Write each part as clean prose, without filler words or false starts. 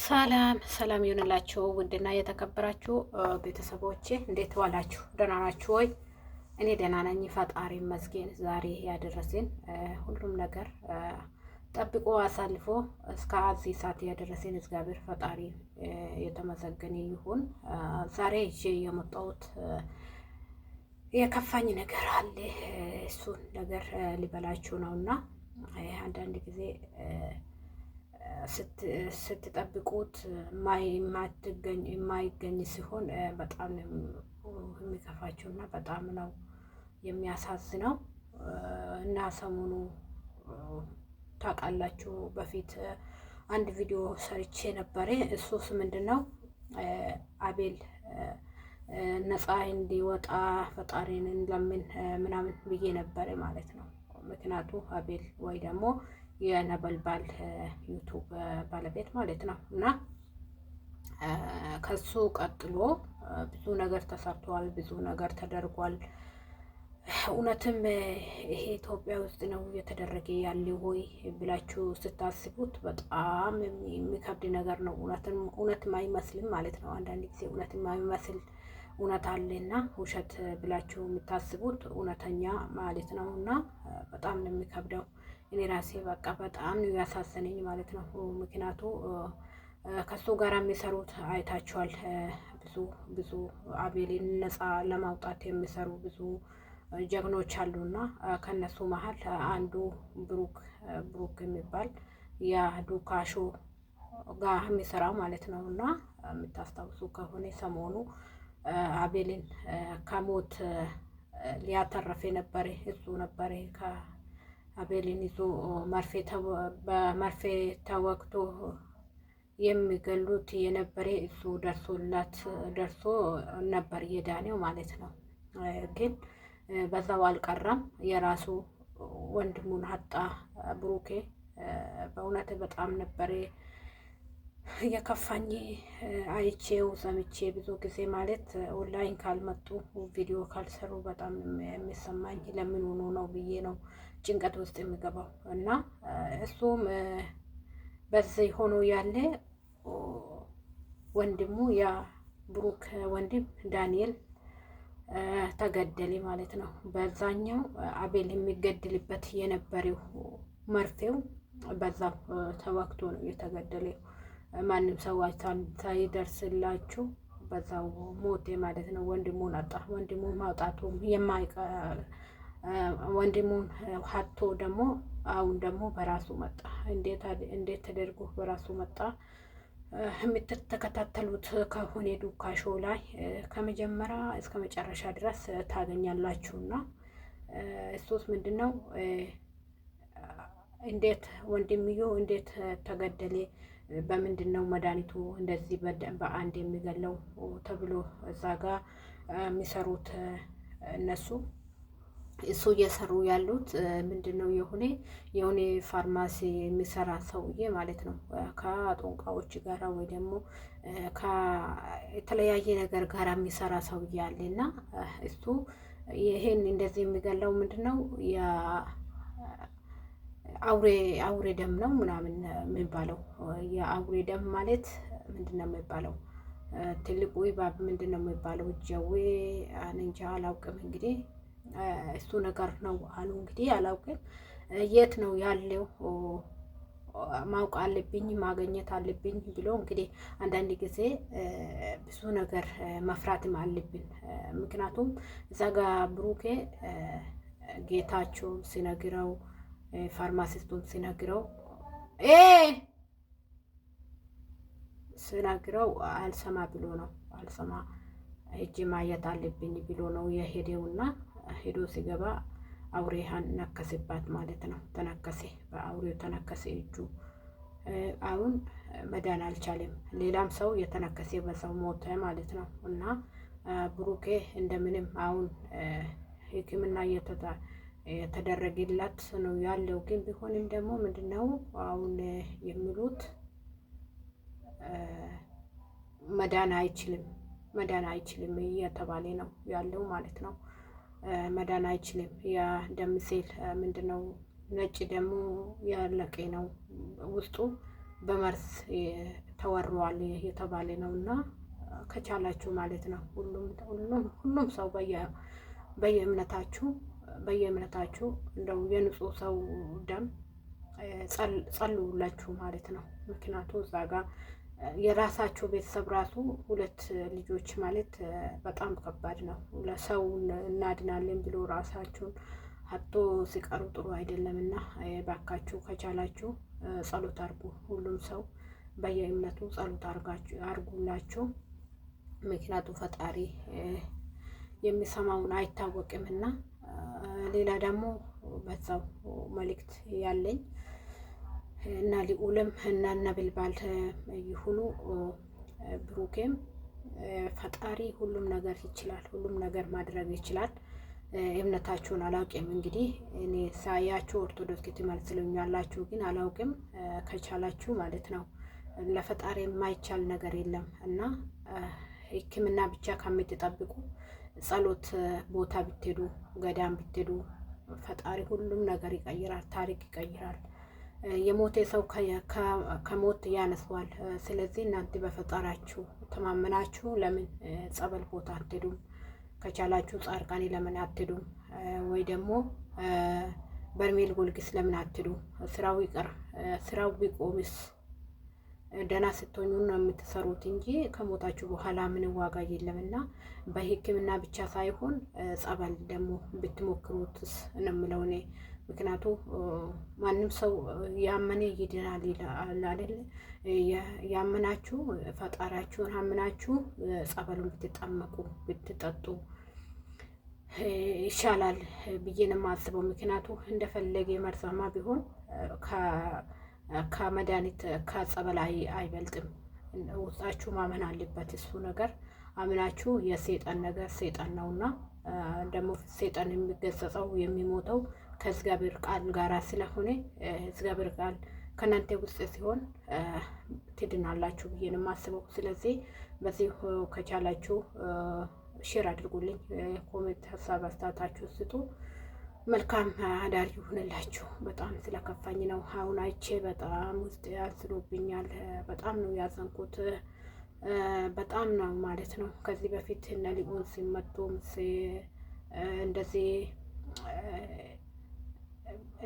ሰላም ሰላም ይሁንላችሁ ውድና የተከበራችሁ ቤተሰቦቼ እንዴት ዋላችሁ? ደህና ናችሁ ወይ? እኔ ደህና ነኝ፣ ፈጣሪ ይመስገን። ዛሬ ያደረሰን ሁሉም ነገር ጠብቆ አሳልፎ እስከዚህ ሰዓት ያደረሰን እግዚአብሔር ፈጣሪ የተመሰገነ ይሁን። ዛሬ ይዤ የመጣሁት የከፋኝ ነገር አለ። እሱን ነገር ሊበላችሁ ነውና አንዳንድ ጊዜ ስትጠብቁት የማይገኝ ሲሆን በጣም የሚከፋቸው እና በጣም ነው የሚያሳዝነው። እና ሰሞኑ ታውቃላችሁ በፊት አንድ ቪዲዮ ሰርቼ ነበረ። እሱስ ምንድነው አቤል ነፃ እንዲወጣ ፈጣሪን ለምን ምናምን ብዬ ነበረ ማለት ነው። ምክንያቱ አቤል ወይ ደግሞ የነበልባል ዩቱብ ባለቤት ማለት ነው። እና ከሱ ቀጥሎ ብዙ ነገር ተሰርቷል፣ ብዙ ነገር ተደርጓል። እውነትም ይሄ ኢትዮጵያ ውስጥ ነው እየተደረገ ያለ ወይ ብላችሁ ስታስቡት በጣም የሚከብድ ነገር ነው። እውነትም አይመስልም ማለት ነው። አንዳንድ ጊዜ እውነትም አይመስል እውነት አለና ውሸት ብላችሁ የምታስቡት እውነተኛ ማለት ነው። እና በጣም ነው የሚከብደው። እኔ ራሴ በቃ በጣም ነው ያሳዘነኝ ማለት ነው። ምክንያቱ ከሱ ጋር የሚሰሩት አይታችኋል። ብዙ አቤልን ነፃ ለማውጣት የሚሰሩ ብዙ ጀግኖች አሉና ከነሱ መሀል አንዱ ብሩክ የሚባል የዱካሾ ጋር የሚሰራው ማለት ነው። እና የምታስታውሱ ከሆነ ሰሞኑ አቤልን ከሞት ሊያተረፍ የነበረ እሱ ነበረ። አቤልን ይዞ በመርፌ ተወግቶ የሚገሉት የነበረ እሱ ደርሶ ነበር የዳኔው ማለት ነው። ግን በዛው አልቀረም፣ የራሱ ወንድሙን አጣ ብሩኬ። በእውነት በጣም ነበር የከፋኝ አይቼው ሰምቼ ብዙ ጊዜ ማለት ኦንላይን ካልመጡ ቪዲዮ ካልሰሩ በጣም የሚሰማኝ ለምን ሆኖ ነው ብዬ ነው ጭንቀት ውስጥ የሚገባው። እና እሱም በዚህ ሆኖ ያለ ወንድሙ ያ ብሩክ ወንድም ዳንኤል ተገደለ ማለት ነው። በዛኛው አቤል የሚገድልበት የነበረው መርፌው በዛው ተወግቶ ነው የተገደለው። ማንም ሰው ሳይደርስላችሁ በዛው ሞቴ ማለት ነው። ወንድሙን አጣ። ወንድሙን ማውጣቱ ወንድሙን ሀቶ ደግሞ አሁን ደግሞ በራሱ መጣ። እንዴት ተደርጎ በራሱ መጣ? የምትከታተሉት ከሆነ ዱካሾ ላይ ከመጀመሪያ እስከ መጨረሻ ድረስ ታገኛላችሁና እሱስ ምንድነው እንዴት ወንድምየው እንዴት ተገደለ? በምንድን ነው መድኃኒቱ እንደዚህ በአንድ የሚገለው ተብሎ እዛ ጋር የሚሰሩት እነሱ እሱ እየሰሩ ያሉት ምንድነው የሆነ ፋርማሲ የሚሰራ ሰውዬ ማለት ነው። ከጦንቃዎች ጋራ ወይ ደግሞ ከተለያየ ነገር ጋር የሚሰራ ሰውዬ አለና እሱ ይሄን እንደዚህ የሚገለው ምንድነው አውሬ ደም ነው ምናምን የሚባለው። የአውሬ ደም ማለት ምንድነው የሚባለው? ትልቁ ይባብ ምንድነው የሚባለው? ጀዌ እንጃ አላውቅም። እንግዲህ እሱ ነገር ነው አሉ። እንግዲህ አላውቅም የት ነው ያለው ማወቅ አለብኝ ማግኘት አለብኝ ብሎ እንግዲህ አንዳንድ ጊዜ ብዙ ነገር መፍራትም አለብን። ምክንያቱም እዛ ጋር ብሩኬ ጌታቸው ሲነግረው ፋርማሲስቱም ሲነግረው አልሰማ ብሎ ነው አልሰማ እጅ ማየት አለብኝ ብሎ ነው የሄደውና ሄዶ ሲገባ አውሬሃን ነከሰባት ማለት ነው። ተነከሰ፣ በአውሬው ተነከሰ እጁ። አሁን መዳን አልቻለም። ሌላም ሰው የተነከሰ በሰው ሞተ ማለት ነው። እና ብሩኬ እንደምንም አሁን ሕክምና የተደረገላት ነው ያለው። ግን ቢሆንም ደግሞ ምንድነው አሁን የሚሉት መዳን አይችልም እየተባለ ነው ያለው ማለት ነው። መዳን አይችልም። ያ ደም ሴል ምንድነው ነጭ ደግሞ ያለቀ ነው ውስጡ በመርዝ ተወሯል የተባለ ነው እና ከቻላችሁ ማለት ነው ሁሉም ሰው በየእምነታችሁ እንደው የንጹህ ሰው ደም ጸልዩላችሁ ማለት ነው። ምክንያቱም እዛ ጋር የራሳቸው ቤተሰብ ራሱ 2 ልጆች ማለት በጣም ከባድ ነው። ለሰው እናድናለን ብሎ ራሳቸውን አጥቶ ሲቀሩ ጥሩ አይደለም እና ባካችሁ ከቻላችሁ ጸሎት አርጉ። ሁሉም ሰው በየእምነቱ ጸሎት አርጉላችሁ። ምክንያቱም ፈጣሪ የሚሰማውን አይታወቅምና። ሌላ ደግሞ በዛው መልእክት ያለኝ እና ልዑልም እና ነበልባል ይሁኑ ብሩኬም ፈጣሪ ሁሉም ነገር ይችላል፣ ሁሉም ነገር ማድረግ ይችላል። እምነታችሁን አላውቅም እንግዲህ እኔ ሳያችሁ ኦርቶዶክስ ትመስሉኛላችሁ፣ ግን አላውቅም። ከቻላችሁ ማለት ነው ለፈጣሪ የማይቻል ነገር የለም እና ሕክምና ብቻ ከምትጠብቁ ጸሎት ቦታ ብትሄዱ፣ ገዳም ብትሄዱ ፈጣሪ ሁሉም ነገር ይቀይራል፣ ታሪክ ይቀይራል። የሞተ ሰው ከሞት ያነሳዋል። ስለዚህ እናንተ በፈጣራችሁ ተማመናችሁ ለምን ጸበል ቦታ አትሄዱም? ከቻላችሁ ጻድቃኔ ለምን አትሄዱም? ወይ ደግሞ በርሜል ጎልግስ ለምን አትሄዱ? ስራው ይቀር፣ ስራው ቢቆምስ ደህና ስትሆኑ ነው የምትሰሩት እንጂ ከሞታችሁ በኋላ ምን ዋጋ የለምና በሕክምና ብቻ ሳይሆን ጸበል ደግሞ ብትሞክሩትስ ነው የምለው እኔ። ምክንያቱ ማንም ሰው ያመነ ይድናል ይላል አይደል? ያመናችሁ ፈጣሪያችሁን አምናችሁ ጸበሉን ብትጠመቁ ብትጠጡ ይሻላል ብዬ ነው የማስበው። ምክንያቱ እንደፈለገ መርዛማ ቢሆን ከመድኃኒት ከጸበል አይበልጥም። ውስጣችሁ ማመን አለበት። እሱ ነገር አምናችሁ የሰይጣን ነገር ሰይጣን ነውና ደግሞ ሰይጣን የሚገሰጸው የሚሞተው ከእግዚአብሔር ቃል ጋራ ስለሆነ እግዚአብሔር ቃል ከእናንተ ውስጥ ሲሆን ትድናላችሁ ብዬ ነው የማስበው። ስለዚህ በዚህ ከቻላችሁ ሼር አድርጉልኝ፣ ኮሜንት ሀሳብ አስተያየታችሁ ስጡ። መልካም አዳር ይሁንላችሁ። በጣም ስለከፋኝ ነው አሁን አይቼ በጣም ውስጥ ያዝኖብኛል። በጣም ነው ያዘንኩት። በጣም ነው ማለት ነው። ከዚህ በፊት እነ ሊኦን ሲመቱም እንደዚህ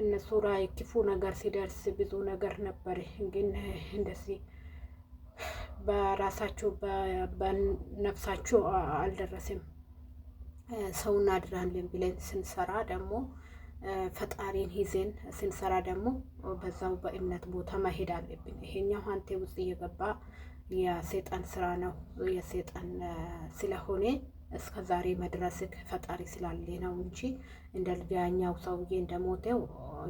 እነሱ ላይ ክፉ ነገር ሲደርስ ብዙ ነገር ነበር። ግን እንደዚህ በራሳችሁ በነፍሳችሁ አልደረስም። ሰው እናድናለን ብለን ስንሰራ ደግሞ ፈጣሪን ይዘን ስንሰራ ደግሞ በዛው በእምነት ቦታ መሄድ አለብን። ይሄኛው አንተ ውስጥ እየገባ የሰይጣን ስራ ነው። የሰይጣን ስለሆነ እስከ ዛሬ መድረስክ ፈጣሪ ስላለ ነው እንጂ እንደ ያኛው ሰውዬ እንደሞተው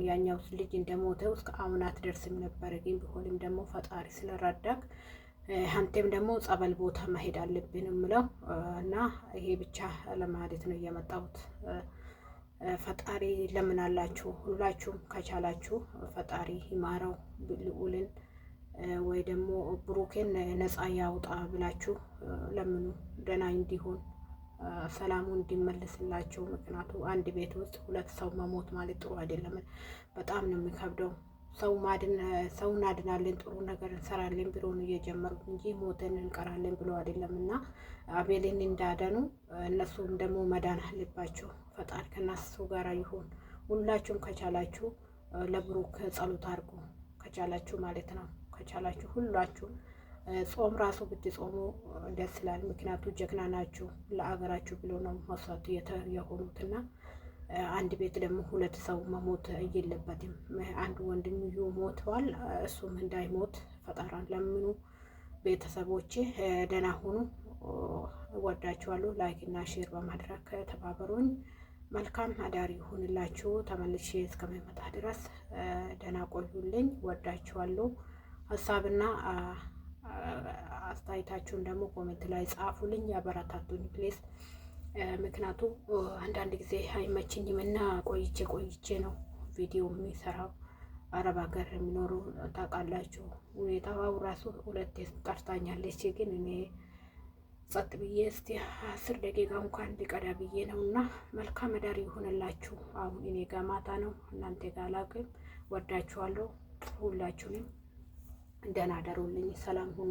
ያኛው ልጅ እንደሞተው እስከ አሁን አትደርስም ነበር። ግን ቢሆንም ደግሞ ፈጣሪ ስለረዳክ አንተም ደግሞ ጸበል ቦታ መሄድ አለብን እምለው እና ይሄ ብቻ ለማለት ነው የመጣሁት። ፈጣሪ ለምን አላችሁ ሁላችሁም ከቻላችሁ ፈጣሪ ይማረው ልዑልን ወይ ደግሞ ብሩኬን ነፃ ያውጣ ብላችሁ ለምኑ፣ ደህና እንዲሆን ሰላሙ እንዲመለስላቸው። ምክንያቱ አንድ ቤት ውስጥ 2 ሰው መሞት ማለት ጥሩ አይደለም። በጣም ነው የሚከብደው። ሰው እናድናለን ጥሩ ነገር እንሰራለን ብሎ ነው እየጀመሩት እንጂ ሞተን እንቀራለን ብሎ አይደለም። እና አቤልን እንዳደኑ እነሱም ደግሞ መዳን አለባቸው። ፈጣሪ ከእነሱ ጋር ይሁን። ሁላችሁም ከቻላችሁ ለብሩክ ጸሎት አድርጉ፣ ከቻላችሁ ማለት ነው። ከቻላችሁ ሁላችሁም ጾም ራሱ ብትጾሙ ደስ ይላል። ምክንያቱ ጀግና ናችሁ። ለአገራችሁ ብሎ ነው መስዋዕት የሆኑትና አንድ ቤት ደግሞ 2 ሰው መሞት የለበትም። አንድ ወንድምዩ ሞተዋል፣ እሱም እንዳይሞት ፈጣራን ለምኑ። ቤተሰቦቼ ደህና ሁኑ። እወዳችኋለሁ። ላይክ እና ሼር በማድረግ ተባበሩኝ። መልካም አዳር ይሁንላችሁ። ተመልሼ እስከሚመጣ ድረስ ደህና ቆዩልኝ። እወዳችኋለሁ። ሀሳብና አስተያየታችሁን ደግሞ ኮሜንት ላይ ጻፉልኝ፣ ያበረታቱኝ ፕሌስ። ምክንያቱ አንዳንድ ጊዜ አይመችኝም እና ቆይቼ ነው ቪዲዮ የሚሰራው። አረብ ሀገር የሚኖሩ ታውቃላችሁ። ሁኔታው ራሱ 2 ጠርታኛለች፣ ግን እኔ ጸጥ ብዬ እስቲ 10 ደቂቃ እንኳን ቢቀዳ ብዬ ነው። እና መልካም አዳር ይሆንላችሁ። አሁን እኔ ጋር ማታ ነው፣ እናንተ ጋር አላውቅም። ወዳችኋለሁ ሁላችሁንም። ደህና ደሩልኝ። ሰላም ሁኑ።